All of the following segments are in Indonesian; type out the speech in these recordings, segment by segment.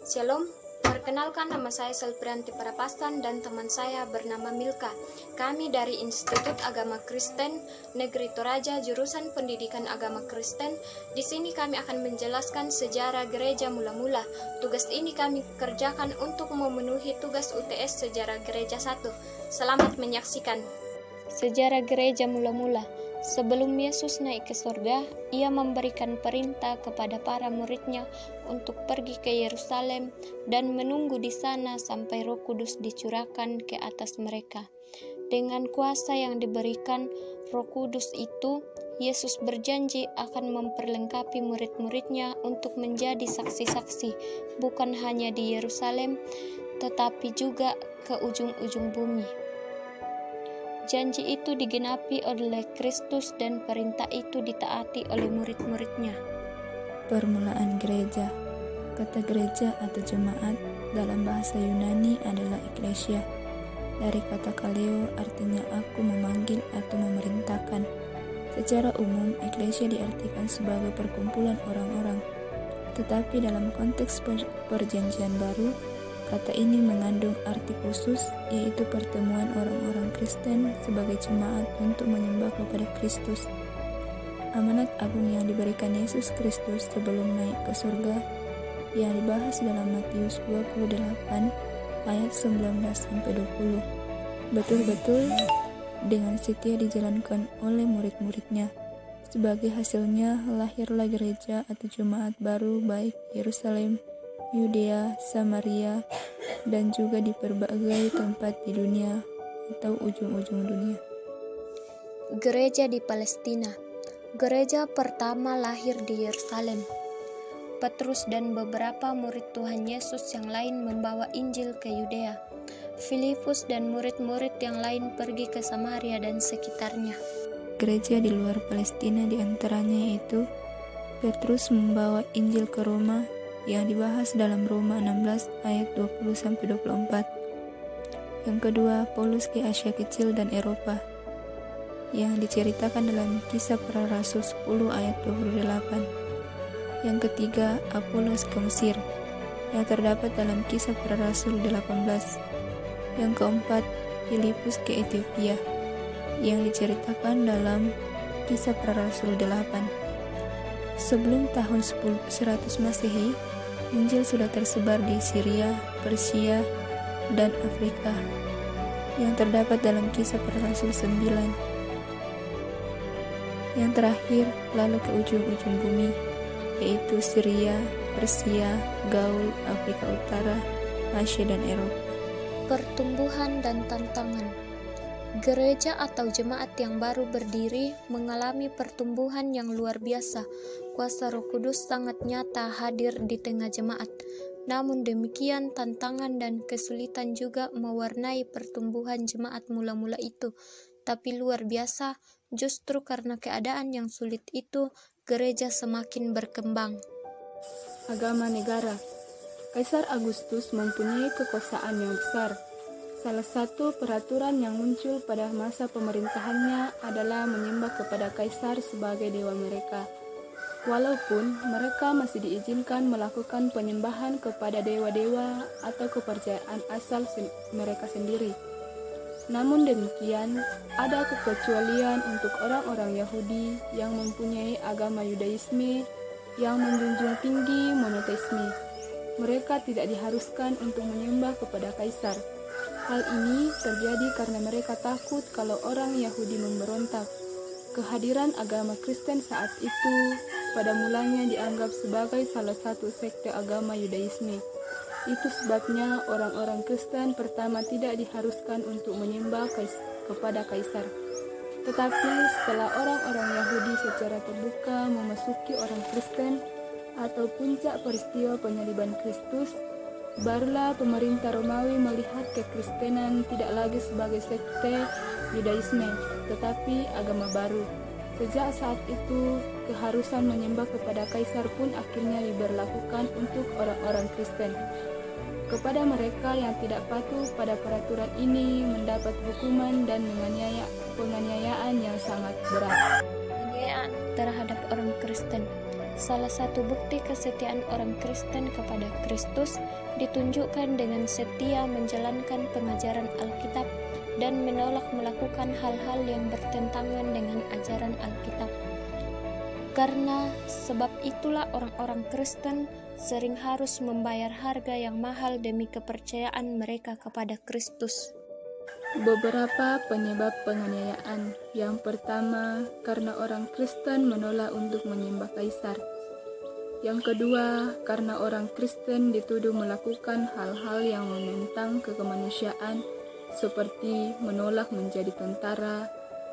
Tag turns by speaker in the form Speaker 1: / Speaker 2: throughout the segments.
Speaker 1: Shalom, perkenalkan nama saya Selprianti Parapasan dan teman saya bernama Milka. Kami dari Institut Agama Kristen Negeri Toraja, jurusan Pendidikan Agama Kristen. Di sini kami akan menjelaskan sejarah gereja mula-mula. Tugas ini kami kerjakan untuk memenuhi tugas UTS Sejarah Gereja 1. Selamat menyaksikan. Sejarah gereja mula-mula. Sebelum Yesus naik ke surga, ia memberikan perintah kepada para muridnya untuk pergi ke Yerusalem dan menunggu di sana sampai Roh Kudus dicurahkan ke atas mereka. Dengan kuasa yang diberikan Roh Kudus itu, Yesus berjanji akan memperlengkapi murid-muridnya untuk menjadi saksi-saksi, bukan hanya di Yerusalem, tetapi juga ke ujung-ujung bumi. Janji itu digenapi oleh Kristus dan perintah itu ditaati oleh murid-muridnya.
Speaker 2: Permulaan gereja. Kata gereja atau jemaat dalam bahasa Yunani adalah ekklesia. Dari kata kaleo artinya aku memanggil atau memerintahkan. Secara umum, ekklesia diartikan sebagai perkumpulan orang-orang. Tetapi dalam konteks perjanjian baru, kata ini mengandung arti khusus, yaitu pertemuan orang-orang Kristen sebagai jemaat untuk menyembah kepada Kristus. Amanat agung yang diberikan Yesus Kristus sebelum naik ke surga yang dibahas dalam Matius 28 ayat 19-20 betul-betul dengan setia dijalankan oleh murid-muridnya. Sebagai hasilnya lahirlah gereja atau jemaat baru baik Yerusalem, Yudea, Samaria, dan juga di berbagai tempat di dunia atau ujung-ujung dunia.
Speaker 1: Gereja di Palestina. Gereja pertama lahir di Yerusalem. Petrus dan beberapa murid Tuhan Yesus yang lain membawa Injil ke Yudea. Filipus dan murid-murid yang lain pergi ke Samaria dan sekitarnya.
Speaker 2: Gereja di luar Palestina diantaranya yaitu Petrus membawa Injil ke Roma yang dibahas dalam Roma 16 ayat 20-24. Yang kedua, Paulus ke Asia Kecil dan Eropa yang diceritakan dalam Kisah Para Rasul 10 ayat 28. Yang ketiga, Apolos ke Mesir yang terdapat dalam Kisah Para Rasul 18. Yang keempat, Filipus ke Ethiopia yang diceritakan dalam Kisah Para Rasul 8. Sebelum tahun 100 Masehi, Injil sudah tersebar di Syria, Persia, dan Afrika yang terdapat dalam Kisah Para Rasul 9. Yang terakhir, lalu ke ujung-ujung bumi, yaitu Syria, Persia, Gaul, Afrika Utara, Asia, dan Eropa.
Speaker 1: Pertumbuhan dan tantangan. Gereja atau jemaat yang baru berdiri mengalami pertumbuhan yang luar biasa. Kuasa Roh Kudus sangat nyata hadir di tengah jemaat. Namun demikian, tantangan dan kesulitan juga mewarnai pertumbuhan jemaat mula-mula itu. Tapi luar biasa, justru karena keadaan yang sulit itu, gereja semakin berkembang.
Speaker 3: Agama negara. Kaisar Agustus mempunyai kekuasaan yang besar. Salah satu peraturan yang muncul pada masa pemerintahannya adalah menyembah kepada kaisar sebagai dewa mereka. Walaupun mereka masih diizinkan melakukan penyembahan kepada dewa-dewa atau kepercayaan asal mereka sendiri. Namun demikian, ada kekecualian untuk orang-orang Yahudi yang mempunyai agama Yudaisme yang menjunjung tinggi monoteisme. Mereka tidak diharuskan untuk menyembah kepada kaisar. Hal ini terjadi karena mereka takut kalau orang Yahudi memberontak. Kehadiran agama Kristen saat itu pada mulanya dianggap sebagai salah satu sekte agama Yudaisme. Itu sebabnya orang-orang Kristen pertama tidak diharuskan untuk menyembah kepada kaisar. Tetapi setelah orang-orang Yahudi secara terbuka memasuki orang Kristen atau puncak peristiwa penyaliban Kristus, barulah pemerintah Romawi melihat kekristenan tidak lagi sebagai sekte Yudaisme, tetapi agama baru. Sejak saat itu, keharusan menyembah kepada kaisar pun akhirnya diberlakukan untuk orang-orang Kristen. Kepada mereka yang tidak patuh pada peraturan ini mendapat hukuman dan penganiayaan yang sangat berat.
Speaker 1: Penganiayaan terhadap orang Kristen. Salah satu bukti kesetiaan orang Kristen kepada Kristus ditunjukkan dengan setia menjalankan pengajaran Alkitab dan menolak melakukan hal-hal yang bertentangan dengan ajaran Alkitab. Karena sebab itulah orang-orang Kristen sering harus membayar harga yang mahal demi kepercayaan mereka kepada Kristus.
Speaker 3: Beberapa penyebab penganiayaan. Yang pertama, karena orang Kristen menolak untuk menyembah kaisar. Yang kedua, karena orang Kristen dituduh melakukan hal-hal yang menentang kemanusiaan, seperti menolak menjadi tentara,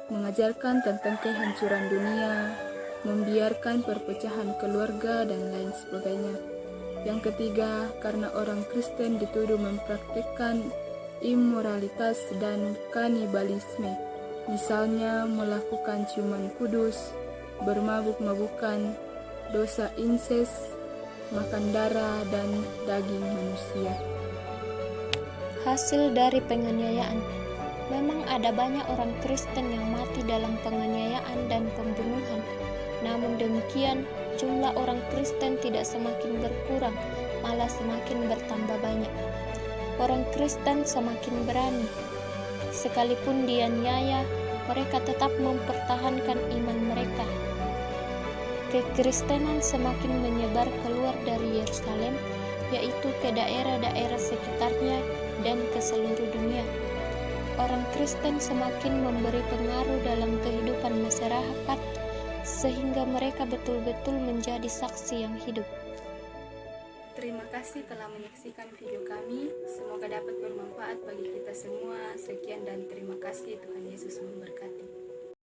Speaker 3: mengajarkan tentang kehancuran dunia, membiarkan perpecahan keluarga, dan lain sebagainya. Yang ketiga, karena orang Kristen dituduh mempraktikkan immoralitas dan kanibalisme, misalnya melakukan ciuman kudus, bermabuk-mabukan, dosa inses, makan darah, dan daging manusia.
Speaker 1: Hasil dari penganiayaan. Memang ada banyak orang Kristen yang mati dalam penganiayaan dan pembunuhan. Namun demikian, jumlah orang Kristen tidak semakin berkurang, malah semakin bertambah banyak. Orang Kristen semakin berani. Sekalipun dianiaya, mereka tetap mempertahankan iman mereka. Kekristenan semakin menyebar keluar dari Yerusalem, yaitu ke daerah-daerah sekitarnya dan ke seluruh dunia. Orang Kristen semakin memberi pengaruh dalam kehidupan masyarakat, sehingga mereka betul-betul menjadi saksi yang hidup.
Speaker 3: Terima kasih telah menyaksikan video kami. Semoga dapat bermanfaat bagi kita semua. Sekian dan terima kasih. Tuhan Yesus memberkati.